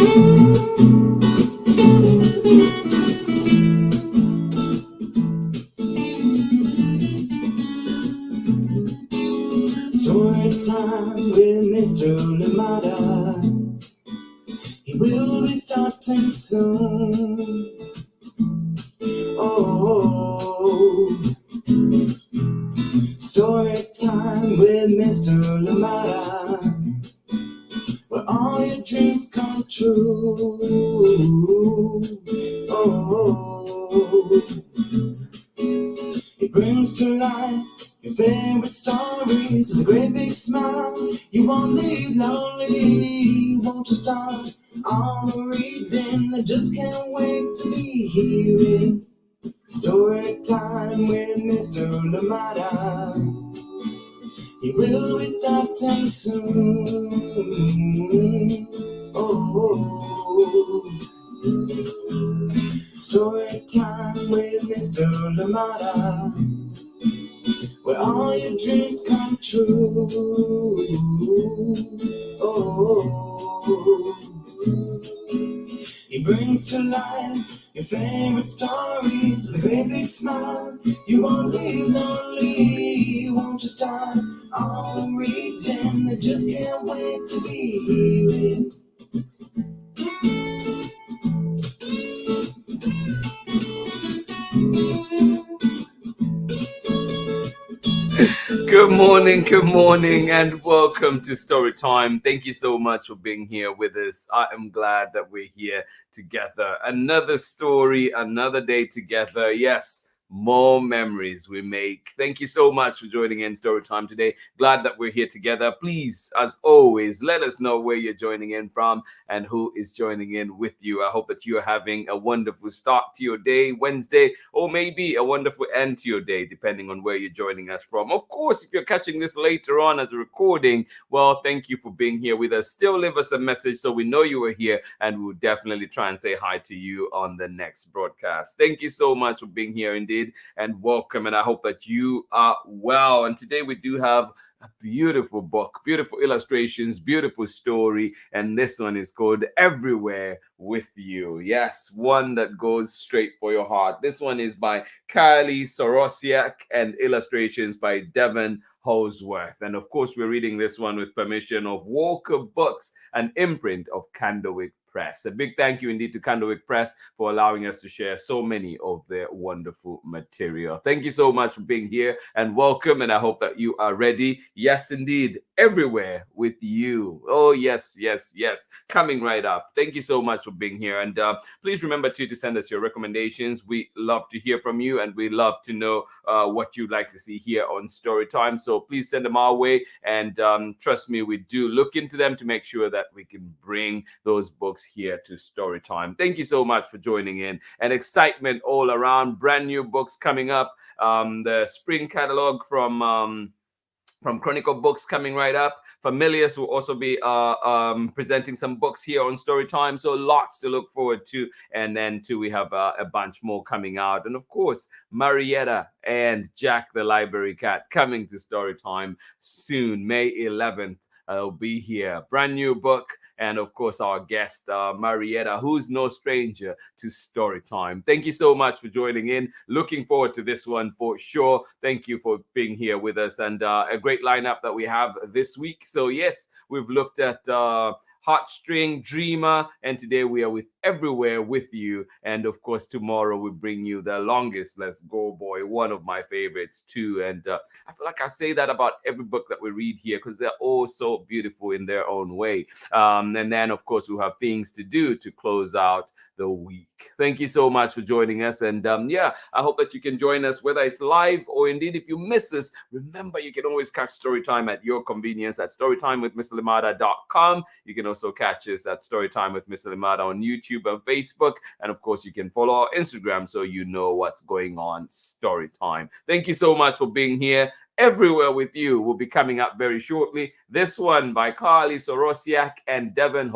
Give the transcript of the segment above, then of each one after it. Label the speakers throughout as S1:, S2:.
S1: Story time with Mr. Lamada. He will be starting soon. Oh, story time with Mr. Lamada, where all your dreams come true. Oh, he brings to life your favorite stories with a great big smile. You won't leave lonely, won't you start all the reading? I just can't wait to be hearing story time with Mr. Lamada. He will be starting soon. Oh, story time with Mr. Lamada, where all your dreams come true. Oh, he brings to life your favorite stories with a great big smile. You won't leave lonely, won't you start all reading? I just can't wait to be hearing.
S2: Good morning, and welcome to Story Time. Thank you so much for being here with us. I am glad that we're here together. Another story, another day together. Yes, more memories we make. Thank you so much for joining in Story Time today. Glad that we're here together. Please, as always, let us know where you're joining in from and who is joining in with you. I hope that you're having a wonderful start to your day, Wednesday, or maybe a wonderful end to your day, depending on where you're joining us from. Of course, if you're catching this later on as a recording, well, thank you for being here with us. Still leave us a message so we know you were here, and we'll definitely try and say hi to you on the next broadcast. Thank you so much for being here indeed, and welcome, and I hope that you are well. And today we do have a beautiful book, beautiful illustrations, beautiful story, and this one is called Everywhere with You. Yes, one that goes straight for your heart. This one is by CARLIE, SOROSIAK, and illustrations by DEVON. And of course, we're reading this one with permission of Walker Books, an imprint of Candlewick Press. A big thank you indeed to Candlewick Press for allowing us to share so many of their wonderful material. Thank you so much for being here, and welcome, and I hope that you are ready. Yes, indeed, everywhere with you. Oh, yes, yes, yes. Coming right up. Thank you so much for being here, and please remember to send us your recommendations. We love to hear from you, and we love to know what you'd like to see here on Storytime. So please send them our way, and trust me, we do look into them to make sure that we can bring those books here to Storytime. Thank you so much for joining in, and excitement all around. Brand new books coming up. The spring catalog from Chronicle Books coming right up. Familius will also be presenting some books here on Storytime, so lots to look forward to. And then too, we have a bunch more coming out, and of course, Marietta and Jack the Library Cat coming to Storytime soon, May 11th. Will be here. Brand new book. And of course, our guest, Marietta, who's no stranger to Storytime. Thank you so much for joining in. Looking forward to this one for sure. Thank you for being here with us, and a great lineup that we have this week. So yes, we've looked at Heartstring, Dreamer, and today we are with Everywhere with You. And of course, tomorrow we bring you The Longest Let's Go Boy, one of my favorites too. And I feel like I say that about every book that we read here because they're all so beautiful in their own way. And then, of course, we'll have things to do to close out the week. Thank you so much for joining us. And yeah, I hope that you can join us, whether it's live or indeed if you miss us. Remember, you can always catch Storytime at your convenience at storytimewithmrlimada.com. You can also catch us at Storytime with Mr. Limada on YouTube and Facebook. And of course, you can follow our Instagram so you know what's going on. Storytime. Thank you so much for being here. Everywhere with You will be coming up very shortly. This one by CARLIE, SOROSIAK, and DEVON.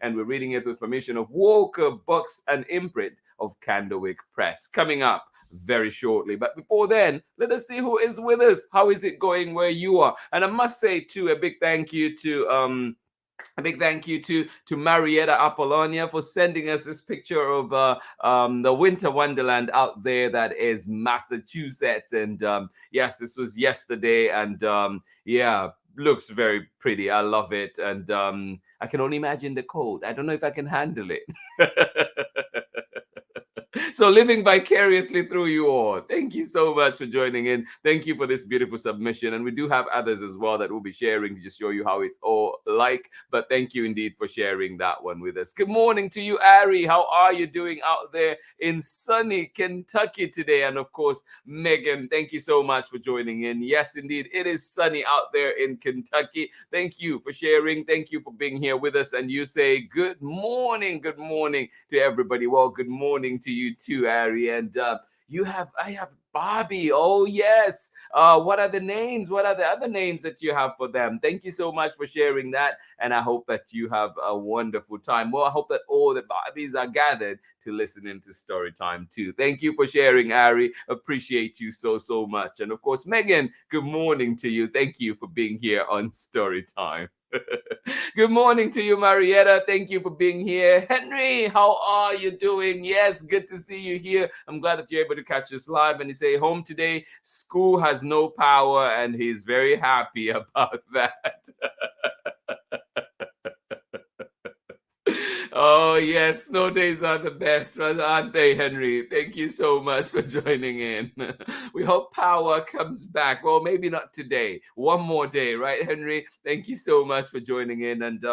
S2: And we're reading it with permission of Walker Books, an imprint of Candlewick Press. Coming up very shortly. But before then, let us see who is with us. How is it going where you are? And I must say, too, a big thank you to A big thank you to Marietta Apollonia for sending us this picture of the winter wonderland out there that is Massachusetts. And yes, this was yesterday, and yeah, looks very pretty. I love it, and I can only imagine the cold. I don't know if I can handle it. So living vicariously through you all. Thank you so much for joining in. Thank you for this beautiful submission. And we do have others as well that will be sharing to just show you how it's all like. But thank you indeed for sharing that one with us. Good morning to you, Ari. How are you doing out there in sunny Kentucky today? And of course, Megan, thank you so much for joining in. Yes, indeed, it is sunny out there in Kentucky. Thank you for sharing. Thank you for being here with us. And you say good morning to everybody. Well, good morning to you too, Ari. And I have Bobby. Oh yes. What are the names? What are the other names that you have for them? Thank you so much for sharing that, and I hope that you have a wonderful time. Well, I hope that all the Barbies are gathered to listen into story time too. Thank you for sharing, Ari. Appreciate you so much. And of course, Megan, good morning to you. Thank you for being here on story time. Good morning to you, Marietta. Thank you for being here. Henry, how are you doing? Yes, good to see you here. I'm glad that you're able to catch us live. And you say home today, school has no power, and he's very happy about that. Oh, yes, snow days are the best, aren't they, Henry? Thank you so much for joining in. We hope power comes back. Well, maybe not today. One more day, right, Henry? Thank you so much for joining in. And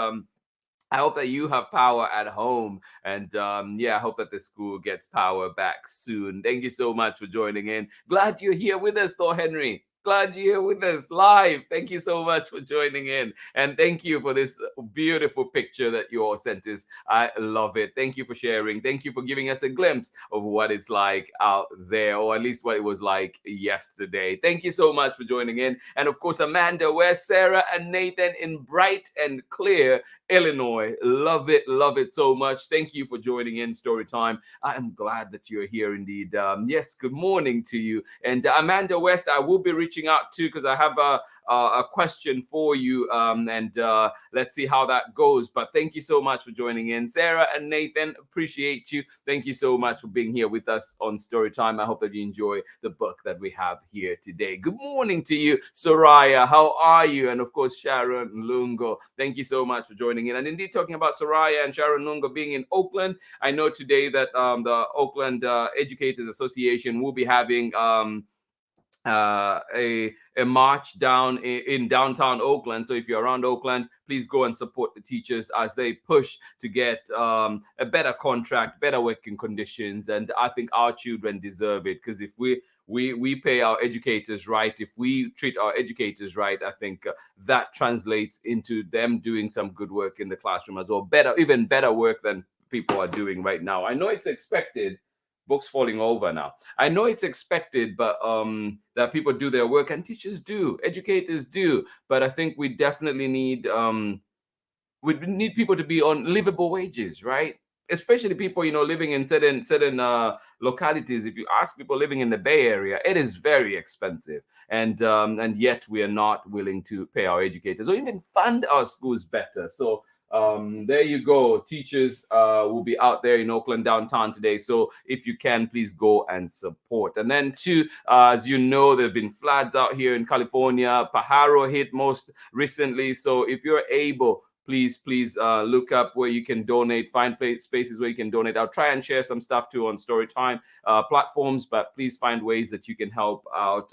S2: I hope that you have power at home. And yeah, I hope that the school gets power back soon. Thank you so much for joining in. Glad you're here with us, though, Henry. Glad you're here with us live. Thank you so much for joining in. And thank you for this beautiful picture that you all sent us. I love it. Thank you for sharing. Thank you for giving us a glimpse of what it's like out there, or at least what it was like yesterday. Thank you so much for joining in. And of course, Amanda, where's Sarah and Nathan in bright and clear Illinois? Love it so much. Thank you for joining in Story Time. I am glad that you're here indeed. Yes, good morning to you. And Amanda West, I will be reaching out to, because I have a question for you, and let's see how that goes. But thank you so much for joining in. Sarah and Nathan, appreciate you. Thank you so much for being here with us on Story Time. I hope that you enjoy the book that we have here today. Good morning to you, Soraya. How are you? And of course, Sharon Lungo. Thank you so much for joining in. And indeed, talking about Soraya and Sharon Lungo being in Oakland, I know today that the Oakland Educators Association will be having a march down in downtown Oakland. So if you're around Oakland, please go and support the teachers as they push to get a better contract, better working conditions. And I think our children deserve it, because if we pay our educators right, if we treat our educators right, I think that translates into them doing some good work in the classroom as well. Even better work than people are doing right now. I know it's expected. Books falling over now. I know it's expected, but that people do their work, and teachers do, educators do. But I think we definitely need people to be on livable wages, right? Especially people, living in certain localities. If you ask people living in the Bay Area, it is very expensive, and yet we are not willing to pay our educators or even fund our schools better. So there you go. Teachers will be out there in Oakland downtown today. So if you can, please go and support. And then as you know, there have been floods out here in California. Pajaro hit most recently. So if you're able, please look up where you can donate, find spaces where you can donate. I'll try and share some stuff too on Storytime platforms, but please find ways that you can help out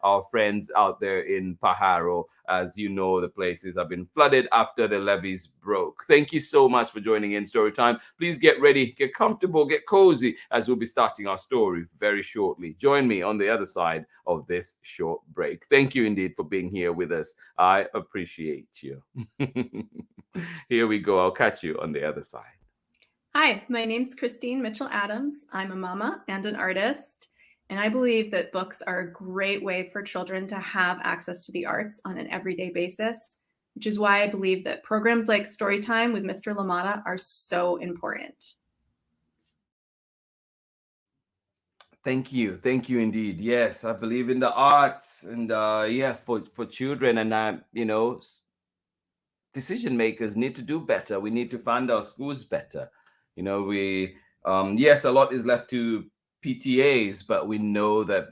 S2: our friends out there in Pajaro. As you know, the places have been flooded after the levees broke. Thank you so much for joining in Storytime. Please get ready, get comfortable, get cozy, as we'll be starting our story very shortly. Join me on the other side of this short break. Thank you indeed for being here with us. I appreciate you. Here we go. I'll catch you on the other side.
S3: Hi, my name's Christine Mitchell-Adams. I'm a mama and an artist, and I believe that books are a great way for children to have access to the arts on an everyday basis, which is why I believe that programs like Storytime with Mr. LaMotta are so important.
S2: Thank you indeed. Yes, I believe in the arts, and for children, and decision makers need to do better. We need to fund our schools better. You know, yes, a lot is left to PTAs, but we know that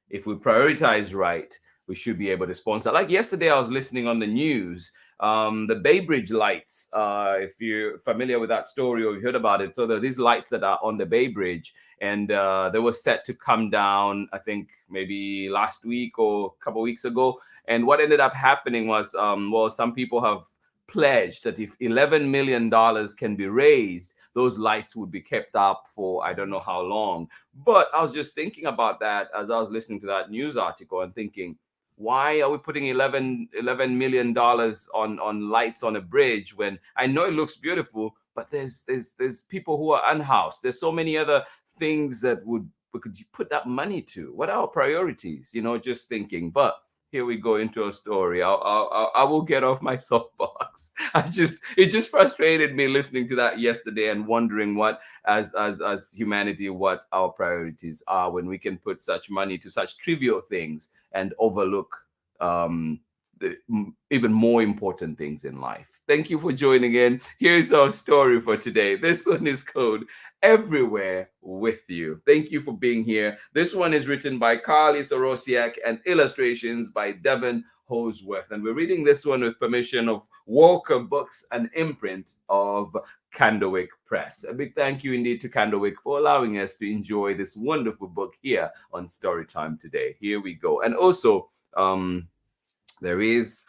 S2: if we prioritize right, we should be able to sponsor. Like yesterday, I was listening on the news, the Bay Bridge lights. If you're familiar with that story or you heard about it, so there are these lights that are on the Bay Bridge, and they were set to come down, I think maybe last week or a couple of weeks ago. And what ended up happening was, well, some people have pledged that if $11 million can be raised, those lights would be kept up for I don't know how long. But I was just thinking about that as I was listening to that news article and thinking, why are we putting $11 million on lights on a bridge when I know it looks beautiful, but there's people who are unhoused. There's so many other things that we could put that money to. What are our priorities? You know, just thinking. But here we go into a story. I will get off my soapbox. It just frustrated me listening to that yesterday and wondering what, as humanity, what our priorities are when we can put such money to such trivial things and overlook the even more important things in life. Thank you for joining in. Here's our story for today. This one is called Everywhere with You. Thank you for being here. This one is written by CARLIE, SOROSIAK and illustrations by DEVON. And we're reading this one with permission of Walker Books, an imprint of Candlewick Press. A big thank you indeed to Candlewick for allowing us to enjoy this wonderful book here on Storytime today. Here we go. And also, there is,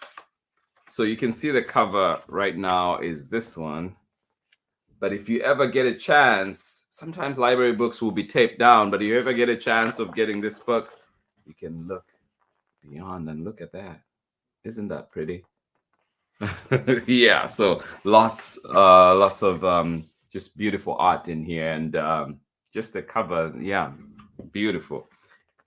S2: so you can see the cover right now is this one. But if you ever get a chance, sometimes library books will be taped down, but if you ever get a chance of getting this book, you can look beyond and look at that. Isn't that pretty? Yeah, so lots of just beautiful art in here, and just the cover, yeah, beautiful.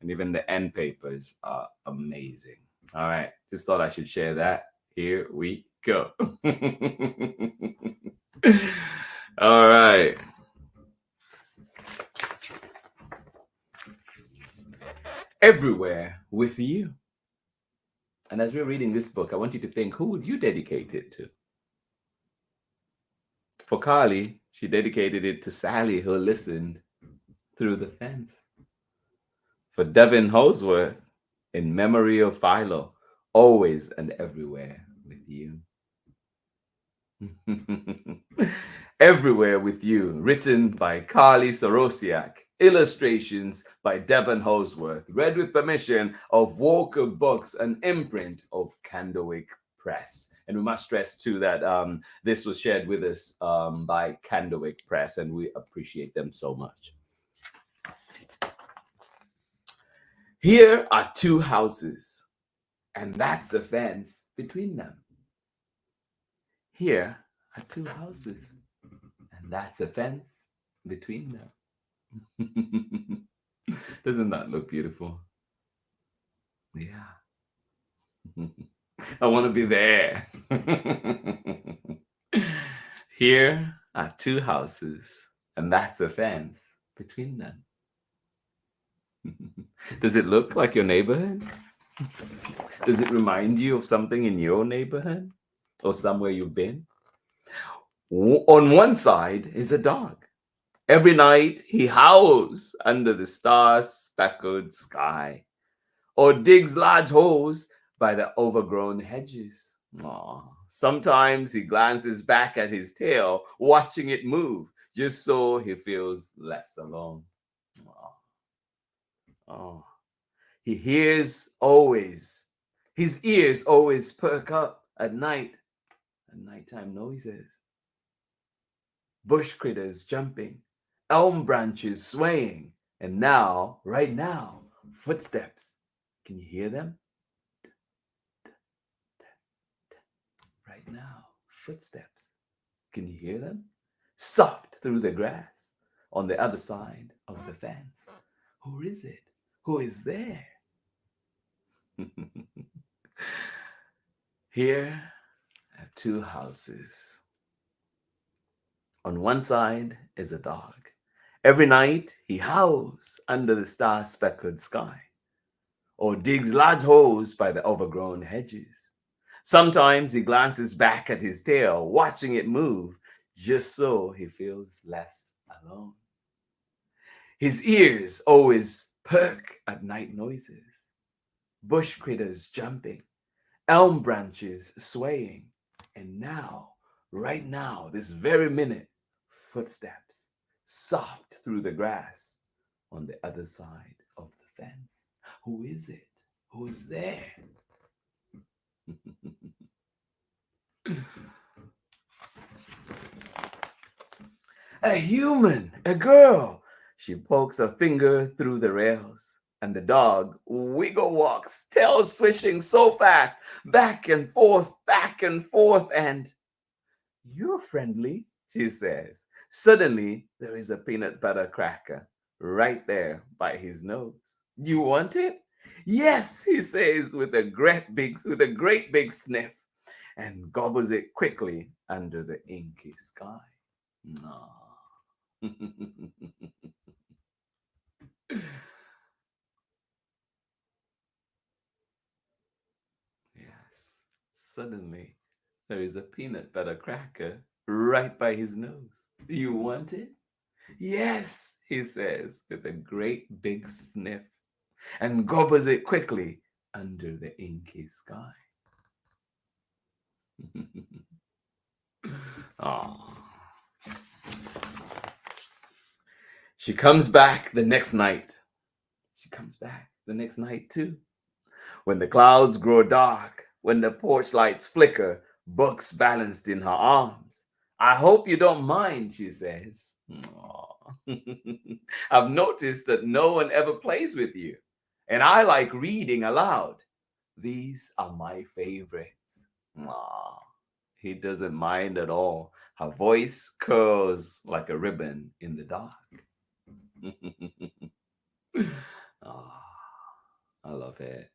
S2: And even the end papers are amazing. All right, just thought I should share that. Here we go. All right. Everywhere with You. And as we're reading this book, I want you to think, who would you dedicate it to? For CARLIE, she dedicated it to Sally, who listened through the fence. For DEVON HALZWORTH, in memory of Philo, always and everywhere with you. Everywhere with You, written by CARLIE SOROSIAK, illustrations by DEVON HALZWORTH, read with permission of Walker Books, an imprint of Candlewick Press. And we must stress too that this was shared with us by Candlewick Press, and we appreciate them so much. Here are two houses, and that's a fence between them. Here are two houses, and that's a fence between them. Doesn't that look beautiful? Yeah. I want to be there. Here are two houses, and that's a fence between them. Does it look like your neighborhood? Does it remind you of something in your neighborhood or somewhere you've been? On one side is a dog. Every night he howls under the star-speckled sky, or digs large holes by the overgrown hedges. Aww. Sometimes he glances back at his tail, watching it move, just so he feels less alone. Aww. Oh, he hears always. His ears always perk up at night, at nighttime noises. Bush critters jumping, elm branches swaying, and now, right now, footsteps. Can you hear them? Right now, footsteps. Can you hear them? Soft through the grass on the other side of the fence. Who is it? Who is there? Here are two houses. On one side is a dog. Every night he howls under the star-speckled sky, or digs large holes by the overgrown hedges. Sometimes he glances back at his tail, watching it move, just so he feels less alone. His ears always perk at night noises, bush critters jumping, elm branches swaying, and now, right now, this very minute, footsteps soft through the grass on the other side of the fence. Who is it? Who's there? A human, a girl. She pokes her finger through the rails, and the dog wiggle walks, tail swishing so fast, back and forth, and you're friendly, she says. Suddenly, there is a peanut butter cracker right there by his nose. You want it? Yes, he says with a great big sniff, and gobbles it quickly under the inky sky. Aw. Yes, suddenly there is a peanut butter cracker right by his nose. Do you want it? Yes, he says with a great big sniff, and gobbles it quickly under the inky sky. Aw. She comes back the next night. She comes back the next night too. When the clouds grow dark, when the porch lights flicker, books balanced in her arms. I hope you don't mind, she says. Aw. I've noticed that no one ever plays with you, and I like reading aloud. These are my favorites. Aw. He doesn't mind at all. Her voice curls like a ribbon in the dark. Ah, I love it.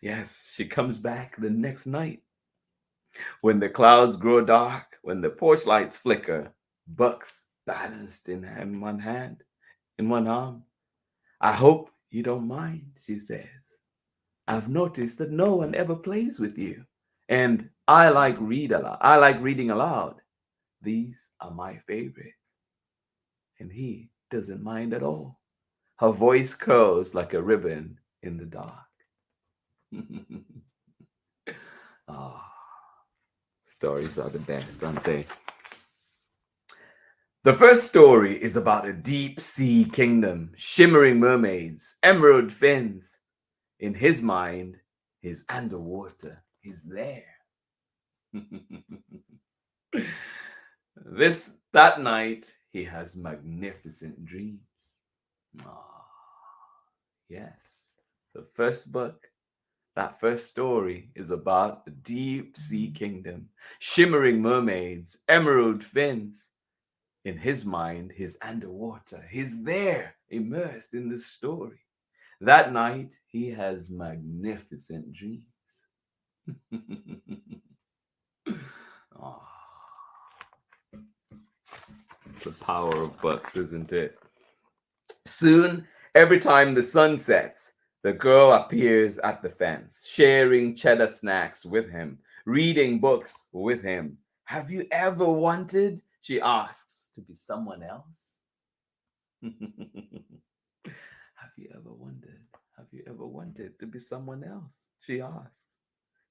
S2: Yes, she comes back the next night. When the clouds grow dark, when the porch lights flicker, books balanced in one hand, in one arm. I hope you don't mind, she says. I've noticed that no one ever plays with you, and I like reading aloud. These are my favorites. And he doesn't mind at all. Her voice curls like a ribbon in the dark. Ah, stories are the best, aren't they? The first story is about a deep sea kingdom, shimmering mermaids, emerald fins. In his mind, he's underwater. He's there. That night, he has magnificent dreams. Ah, yes. The first book, that first story is about a deep sea kingdom, shimmering mermaids, emerald fins. In his mind, he's underwater. He's there, immersed in this story. That night, he has magnificent dreams. Oh, the power of books, isn't it? Soon, every time the sun sets, the girl appears at the fence, sharing cheddar snacks with him, reading books with him. Have you ever wanted, she asks, to be someone else? Have you ever wondered? Have you ever wanted to be someone else? She asks.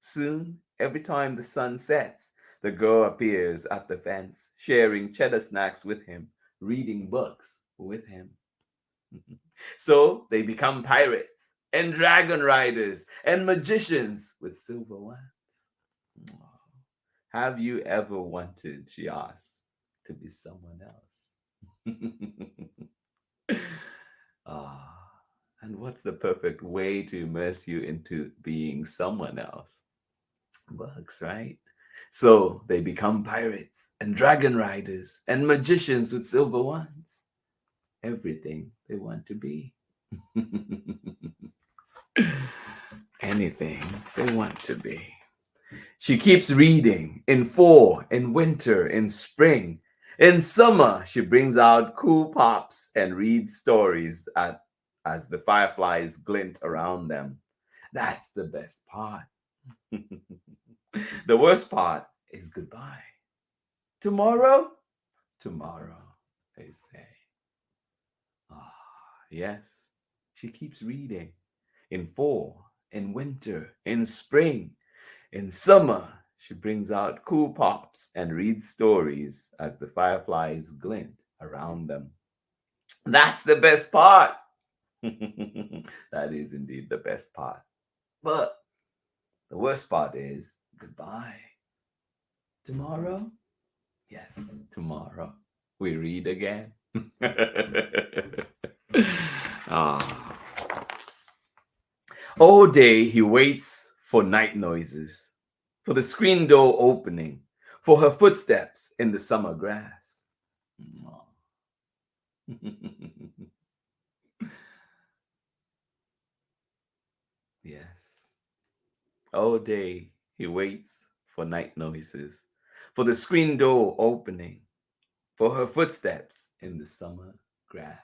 S2: Soon, every time the sun sets, the girl appears at the fence, sharing cheddar snacks with him, reading books with him. So they become pirates and dragon riders and magicians with silver wands. Have you ever wanted, she asks, to be someone else? And what's the perfect way to immerse you into being someone else? Books, right? So they become pirates and dragon riders and magicians with silver wands. Everything they want to be. Anything they want to be. She keeps reading in fall, in winter, in spring. In summer, she brings out cool pops and reads stories as the fireflies glint around them. That's the best part. The worst part is goodbye. Tomorrow? Tomorrow, they say. Ah, yes, she keeps reading. In fall, in winter, in spring, in summer, she brings out cool pops and reads stories as the fireflies glint around them. That's the best part. That is indeed the best part. But the worst part is goodbye. Tomorrow? Yes, tomorrow we read again. Ah. All day he waits for night noises, for the screen door opening, for her footsteps in the summer grass. Aw. Yes. All day he waits for night noises, for the screen door opening, for her footsteps in the summer grass.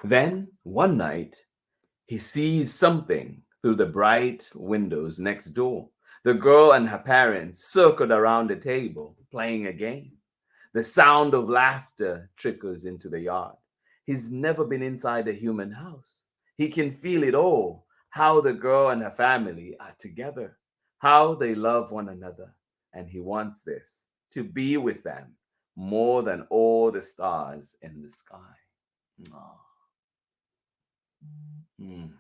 S2: Then one night he sees something through the bright windows next door. The girl and her parents circled around a table playing a game. The sound of laughter trickles into the yard. He's never been inside a human house. He can feel it all, how the girl and her family are together, how they love one another. And he wants this, to be with them more than all the stars in the sky. Aw. Mm.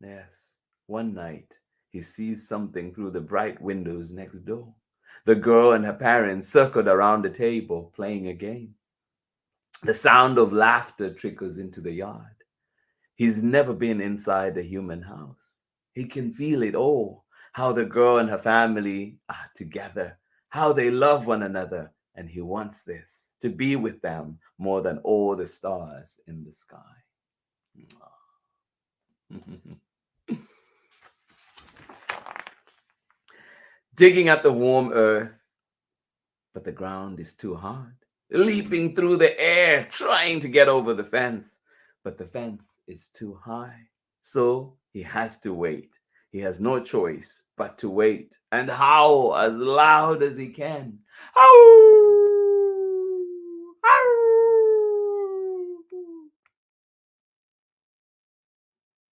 S2: Yes, one night he sees something through the bright windows next door. The girl and her parents circled around the table playing a game. The sound of laughter trickles into the yard. He's never been inside a human house. He can feel it all, how the girl and her family are together, how they love one another, and he wants this, to be with them more than all the stars in the sky. Digging at the warm earth, but the ground is too hard. Leaping through the air, trying to get over the fence, but the fence is too high. So he has to wait. He has no choice but to wait and howl as loud as he can. Howl! Howl!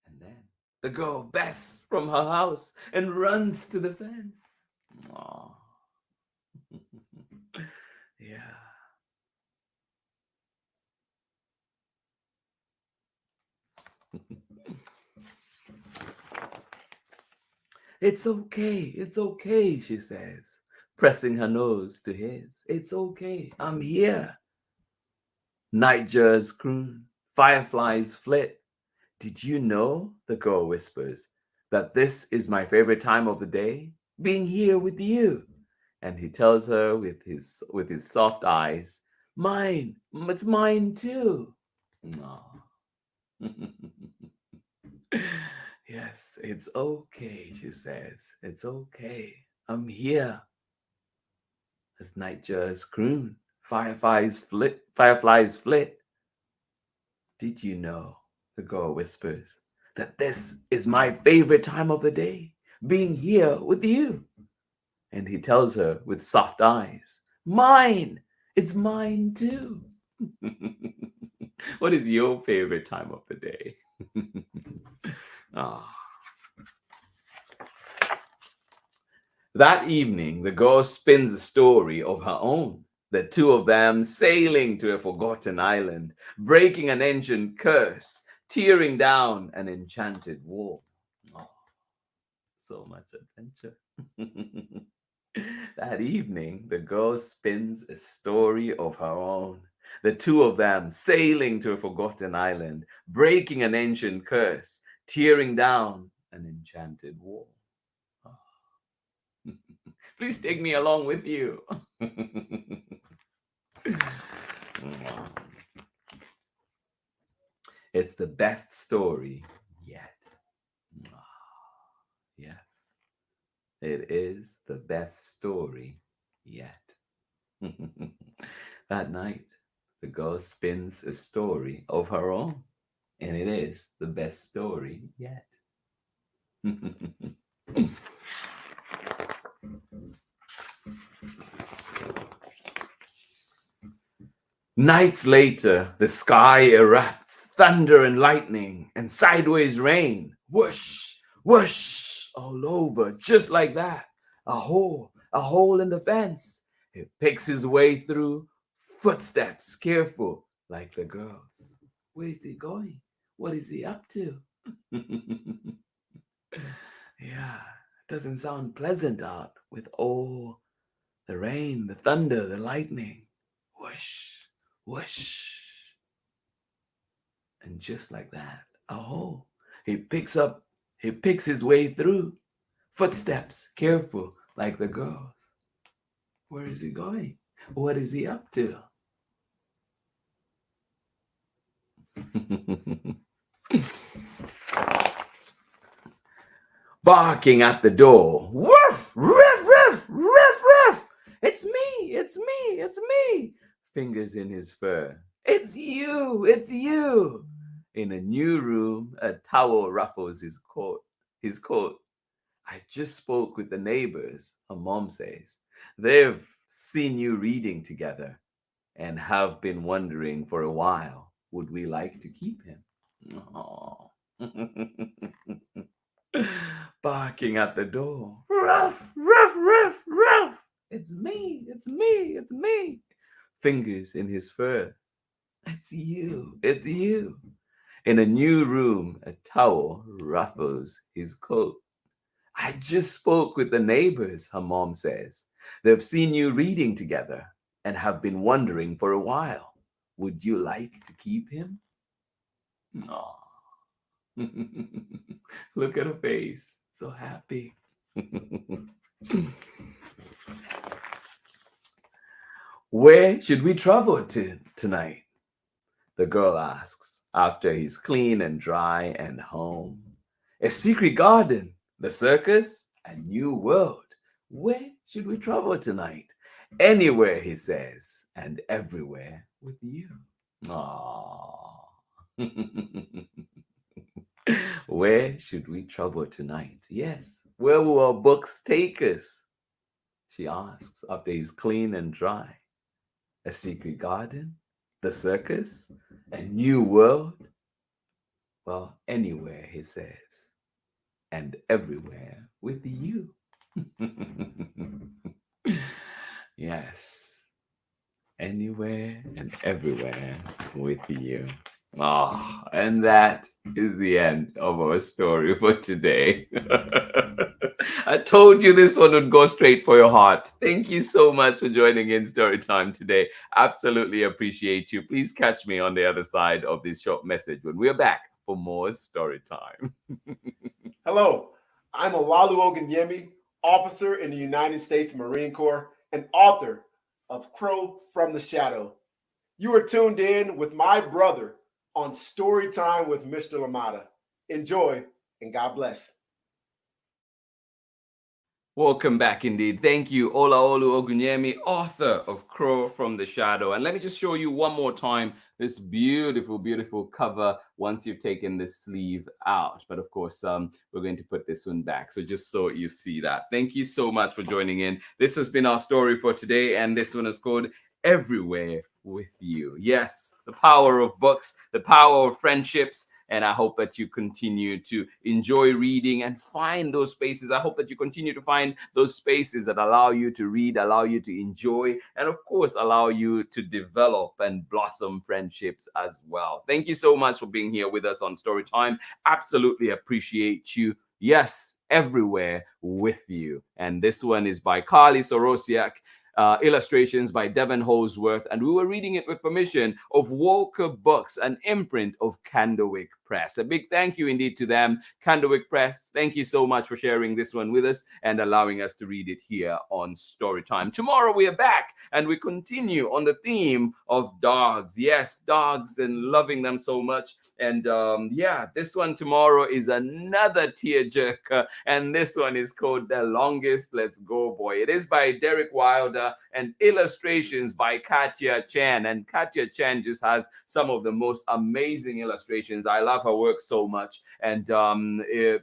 S2: And then the girl bests from her house and runs to the fence. Aww. Yeah. It's okay, she says, pressing her nose to his. It's okay, I'm here. Nightjares croon, fireflies flit. Did you know, the girl whispers, that this is my favorite time of the day? Being here with you. And he tells her with his soft eyes, mine, it's mine too. Aw. Yes, it's okay, she says. It's okay. I'm here. As nightjares croon, fireflies flit. Did you know, the girl whispers, that this is my favorite time of the day, being here with you? And he tells her with soft eyes, mine, it's mine too. What is your favorite time of the day? Ah. That evening, the girl spins a story of her own. The two of them sailing to a forgotten island, breaking an ancient curse, tearing down an enchanted wall. Oh, so much adventure. That evening, the girl spins a story of her own. The two of them sailing to a forgotten island, breaking an ancient curse, tearing down an enchanted wall. Oh. Please take me along with you. It's the best story yet. Yes, it is the best story yet. That night, the girl spins a story of her own, and it is the best story yet. Nights later, the sky erupts, thunder and lightning, and sideways rain. Whoosh, whoosh, all over, just like that. A hole in the fence. He picks his way through, footsteps careful, like the girls. Where is he going? What is he up to? Yeah, doesn't sound pleasant out with all the rain, the thunder, the lightning. Whoosh. Whoosh. And just like that, he picks his way through, footsteps careful like the girls. Where is he going? What is he up to? Barking at the door. Woof, ruff, ruff, ruff, ruff. It's me, it's me, it's me. Fingers in his fur. It's you. In a new room, a towel ruffles his coat. I just spoke with the neighbors, her mom says. They've seen you reading together and have been wondering for a while, would we like to keep him? Aww. Barking at the door. Ruff, ruff, ruff, ruff. It's me, it's me, it's me. Fingers in his fur. It's you. In a new room, a towel ruffles his coat. I just spoke with the neighbors, her mom says. They've seen you reading together and have been wondering for a while. Would you like to keep him? Aww. Look at her face. So happy. Where should we travel to tonight? The girl asks after he's clean and dry and home. A secret garden, the circus, a new world. Where should we travel tonight? Anywhere, he says, and everywhere with you. Aww. Where should we travel tonight? Yes, where will our books take us? She asks after he's clean and dry. A secret garden, the circus, a new world. Well, anywhere, he says, and everywhere with you. Yes, anywhere and everywhere with you. And that is the end of our story for today. I told you this one would go straight for your heart. Thank you so much for joining in Storytime today. Absolutely appreciate you. Please catch me on the other side of this short message when we're back for more Storytime.
S4: Hello, I'm Olalu Ogunyemi, officer in the United States Marine Corps and author of Crow from the Shadow. You are tuned in with my brother on Storytime with Mr. Lamada. Enjoy and God bless.
S2: Welcome back indeed. Thank you, Olaolu Ogunyemi, author of Crow from the Shadow. And let me just show you one more time this beautiful, beautiful cover once you've taken the sleeve out. But of course, we're going to put this one back. So just so you see that. Thank you so much for joining in. This has been our story for today. And this one is called Everywhere with You. Yes, the power of books, the power of friendships. And I hope that you continue to enjoy reading and find those spaces. I hope that you continue to find those spaces that allow you to read, allow you to enjoy, and of course, allow you to develop and blossom friendships as well. Thank you so much for being here with us on Storytime. Absolutely appreciate you. Yes, everywhere with you. And this one is by CARLIE SOROSIAK. Illustrations by DEVON, HALZWORTH, and we were reading it with permission of Walker Books, an imprint of Candlewick Press. A big thank you indeed to them. Candlewick Press, thank you so much for sharing this one with us and allowing us to read it here on Storytime. Tomorrow we are back and we continue on the theme of dogs. Yes, dogs, and loving them so much. And yeah, this one tomorrow is another tearjerker, and this one is called The Longest Let's Go Boy. It is by Derek Wilder and illustrations by Katya Chan. And Katya Chan just has some of the most amazing illustrations. I love her work so much. And her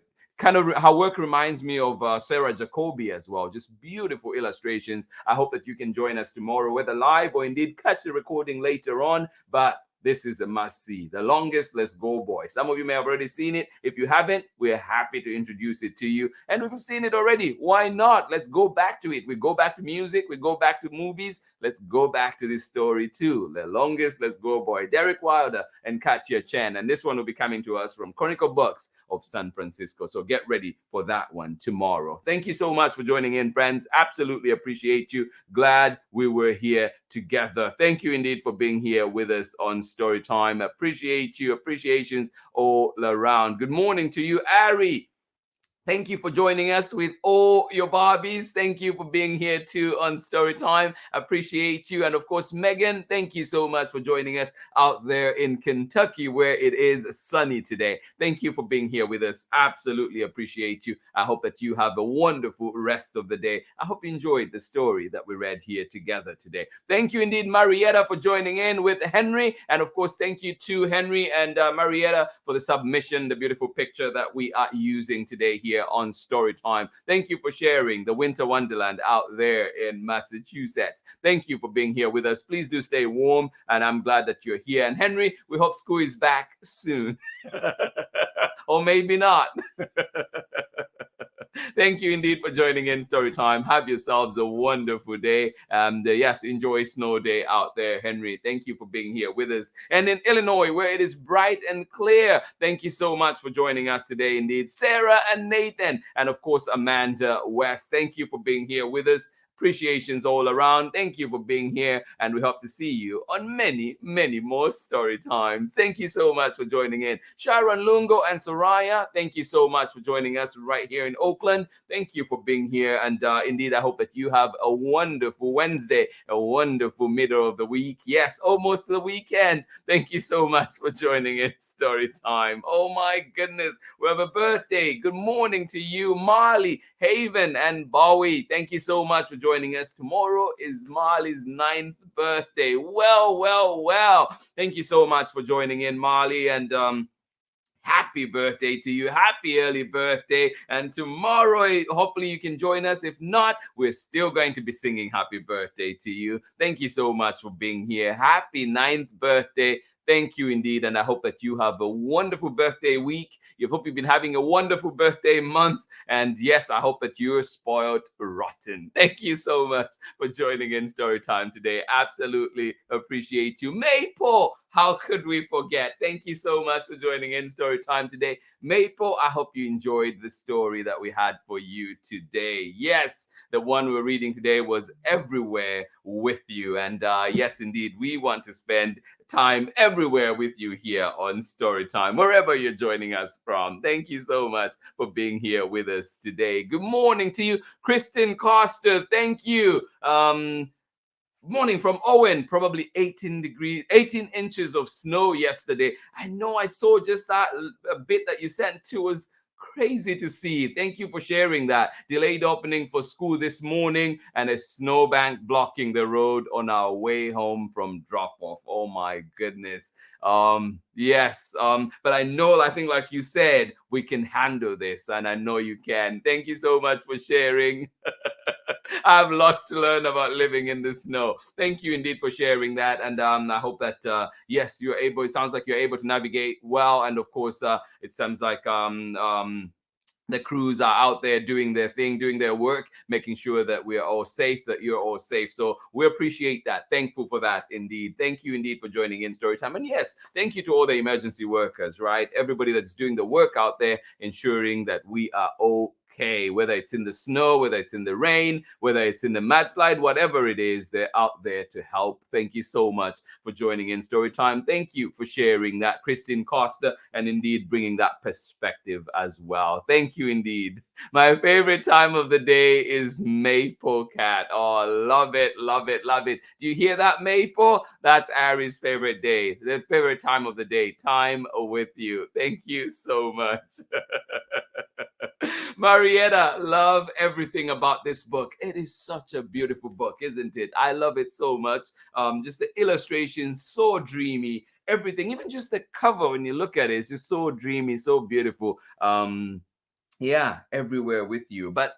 S2: work reminds me of Sarah Jacoby as well. Just beautiful illustrations. I hope that you can join us tomorrow, whether live or indeed catch the recording later on. But this is a must-see. The Longest Let's Go Boy. Some of you may have already seen it. If you haven't, we're happy to introduce it to you. And if you've seen it already, why not? Let's go back to it. We go back to music. We go back to movies. Let's go back to this story too. The Longest Let's Go Boy. Derek Wilder and Katya Chen. And this one will be coming to us from Chronicle Books of San Francisco. So get ready for that one tomorrow. Thank you so much for joining in, friends. Absolutely appreciate you. Glad we were here together. Thank you indeed for being here with us on Storytime. Appreciate you. Appreciations all around. Good morning to you, Ari. Thank you for joining us with all your Barbies. Thank you for being here too on Storytime. Appreciate you. And of course, Megan, thank you so much for joining us out there in Kentucky, where it is sunny today. Thank you for being here with us. Absolutely appreciate you. I hope that you have a wonderful rest of the day. I hope you enjoyed the story that we read here together today. Thank you indeed, Marietta, for joining in with Henry. And of course, thank you to Henry and Marietta for the submission, the beautiful picture that we are using today here on Storytime. Thank you for sharing the Winter Wonderland out there in Massachusetts. Thank you for being here with us. Please do stay warm, and I'm glad that you're here. And Henry, we hope school is back soon. Or maybe not. Thank you indeed for joining in Storytime. Have yourselves a wonderful day. And yes, enjoy snow day out there, Henry. Thank you for being here with us. And in Illinois, where it is bright and clear, thank you so much for joining us today indeed. Sarah and Nathan, and of course, Amanda West. Thank you for being here with us. Appreciations all around. Thank you for being here, and we hope to see you on many, many more story times. Thank you so much for joining in. Sharon Lungo and Soraya, thank you so much for joining us right here in Oakland. Thank you for being here, and indeed, I hope that you have a wonderful Wednesday, a wonderful middle of the week. Yes, almost the weekend. Thank you so much for joining in Story Time. Oh my goodness, we have a birthday. Good morning to you, Marley, Haven, and Bowie. Thank you so much for joining us. Tomorrow is Marley's 9th birthday. Well. Thank you so much for joining in, Marley, and happy birthday to you. Happy early birthday. And tomorrow, hopefully you can join us. If not, we're still going to be singing happy birthday to you. Thank you so much for being here. Happy 9th birthday. Thank you indeed. And I hope that you have a wonderful birthday week. I hope you've been having a wonderful birthday month. And yes, I hope that you're spoiled rotten. Thank you so much for joining in Storytime today. Absolutely appreciate you. Maple, how could we forget? Thank you so much for joining in Storytime today. Maple, I hope you enjoyed the story that we had for you today. Yes, the one we're reading today was Everywhere with You. And yes, indeed, we want to spend time everywhere with you here on Storytime, wherever you're joining us from. Thank you so much for being here with us today. Good morning to you, Kristen Costa. Thank you. Morning from Owen, probably 18 inches of snow yesterday. I know I saw just that a bit that you sent to us. Crazy to see. Thank you for sharing that. Delayed opening for school this morning and a snowbank blocking the road on our way home from drop-off. Oh my goodness. Yes. But I think like you said, we can handle this, and I know you can. Thank you so much for sharing. I have lots to learn about living in the snow. Thank you indeed for sharing that. And I hope that, yes, you're able, it sounds like you're able to navigate well. And of course, it sounds like the crews are out there doing their thing, doing their work, making sure that we are all safe, that you're all safe. So we appreciate that. Thankful for that indeed. Thank you indeed for joining in Storytime. And yes, thank you to all the emergency workers, right? Everybody that's doing the work out there, ensuring that we are okay. okay. Whether it's in the snow, whether it's in the rain, whether it's in the mudslide, whatever it is, they're out there to help. Thank you so much for joining in Storytime. Thank you for sharing that, Christine Costa, and indeed bringing that perspective as well. Thank you indeed. My favorite time of the day is Maple Cat. Oh, love it, love it, love it. Do you hear that, Maple? That's Ari's favorite day, the favorite time of the day, time with you. Thank you so much. Marietta, love everything about this book. It is such a beautiful book, isn't it? I love it so much. Just the illustrations, so dreamy. Everything, even just the cover, when you look at it, it's just so dreamy, so beautiful. Yeah, everywhere with you. But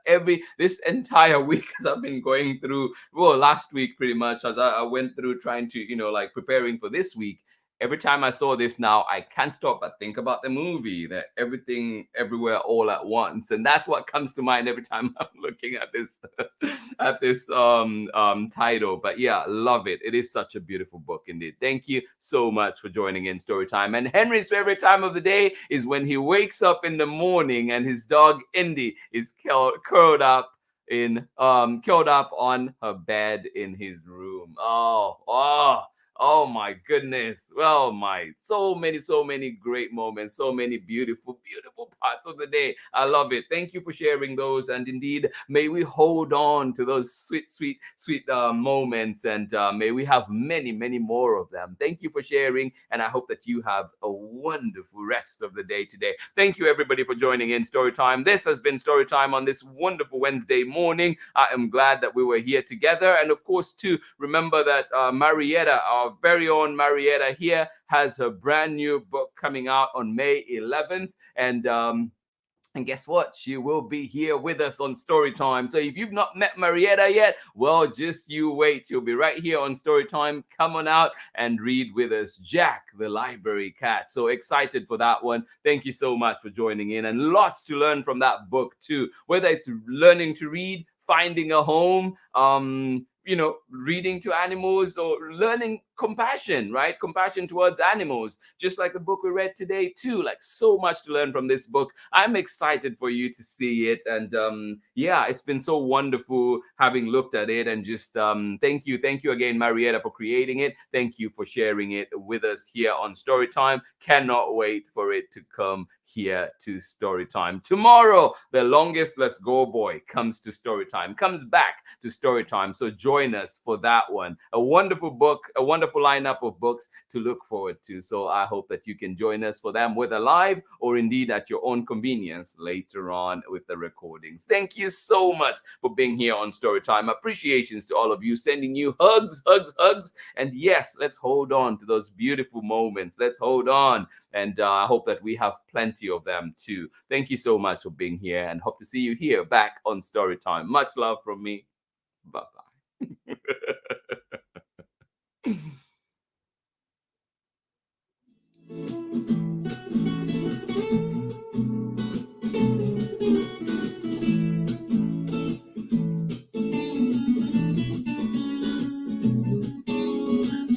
S2: this entire week, as I've been going through, well, last week pretty much, as I went through trying to, like preparing for this week, every time I saw this now, I can't stop but think about the movie, that Everything Everywhere All at Once. And that's what comes to mind every time I'm looking at this title. But yeah, love it. It is such a beautiful book indeed. Thank you so much for joining in Storytime. And Henry's favorite time of the day is when he wakes up in the morning and his dog Indy is curled up on her bed in his room. Oh my goodness. Well, so many great moments, so many beautiful parts of the day. I love it. Thank you for sharing those. And indeed, may we hold on to those sweet moments, and may we have many more of them. Thank you for sharing. And I hope that you have a wonderful rest of the day today. Thank you everybody for joining in Storytime. This has been Storytime on this wonderful Wednesday morning. I am glad that we were here together. And of course, too, remember that Marietta, our very own Marietta here, has her brand new book coming out on May 11th. And guess what? She will be here with us on Storytime. So if you've not met Marietta yet, well, just you wait. You'll be right here on Storytime. Come on out and read with us. Jack, the Library Cat. So excited for that one. Thank you so much for joining in. And lots to learn from that book too. Whether it's learning to read, finding a home, reading to animals, or learning compassion, right? Compassion towards animals, just like the book we read today too. Like, so much to learn from this book. I'm excited for you to see it. And yeah, it's been so wonderful having looked at it. And just thank you again, Marietta, for creating it. Thank you for sharing it with us here on Storytime. Cannot wait for it to come here to Storytime. Tomorrow, the longest Let's Go boy comes to Storytime, comes back to Storytime. So join us for that one. A wonderful book, a wonderful lineup of books to look forward to. So I hope that you can join us for them, whether live or indeed at your own convenience later on with the recordings. Thank you so much for being here on Storytime. Appreciations to all of you, sending you hugs. And yes, let's hold on to those beautiful moments. Let's hold on. And I hope that we have plenty of them too. Thank you so much for being here, and hope to see you here back on Storytime. Much love from me. Bye-bye.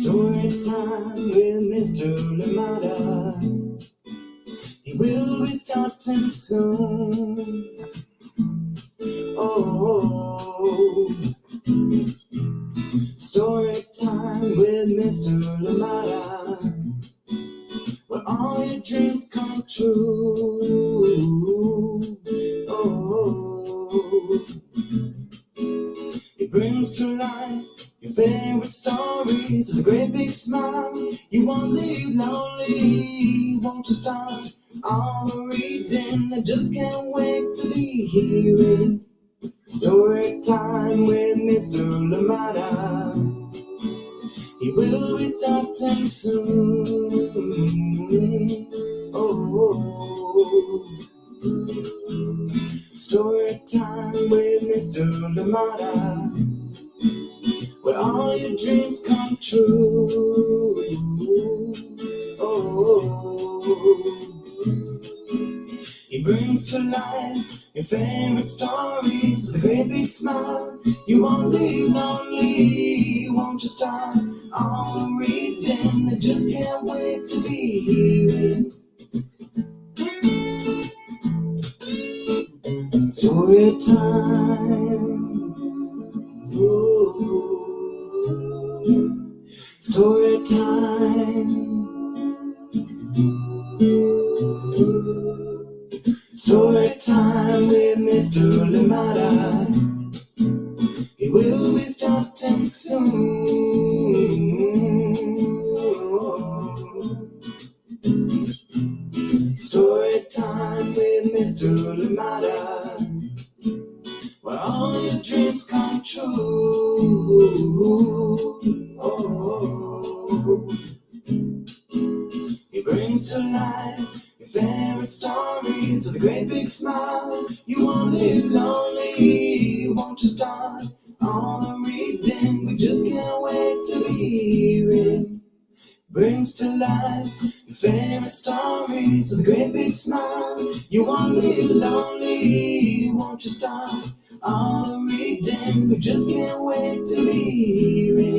S1: Storytime with Mr. Lamada. He will be starting soon. Oh, Storytime with Mr. Lamada, where all your dreams come true. Oh, he brings to life your favorite stories with a great big smile. You won't leave lonely, won't you start all the reading? I just can't wait to be hearing Storytime with Mr. Lamada. He will be starting soon. Oh, Storytime with Mr. Lamada, where all your dreams come true. Oh, he brings to life your favorite stories with a great big smile. You won't leave lonely, won't you start all the reading? I just can't wait to be hearing Story time. Ooh. Story time. Story time with Mr. Lamada. He will be starting soon. Story time with Mr. Lamada, where all your dreams come true. Oh, he brings to life your favorite stories with a great big smile. You won't live lonely, won't you start on a reading? We just can't wait to be hearing. Brings to life your favorite stories with a great big smile. You won't live lonely, won't you start on a reading? We just can't wait to be hearing.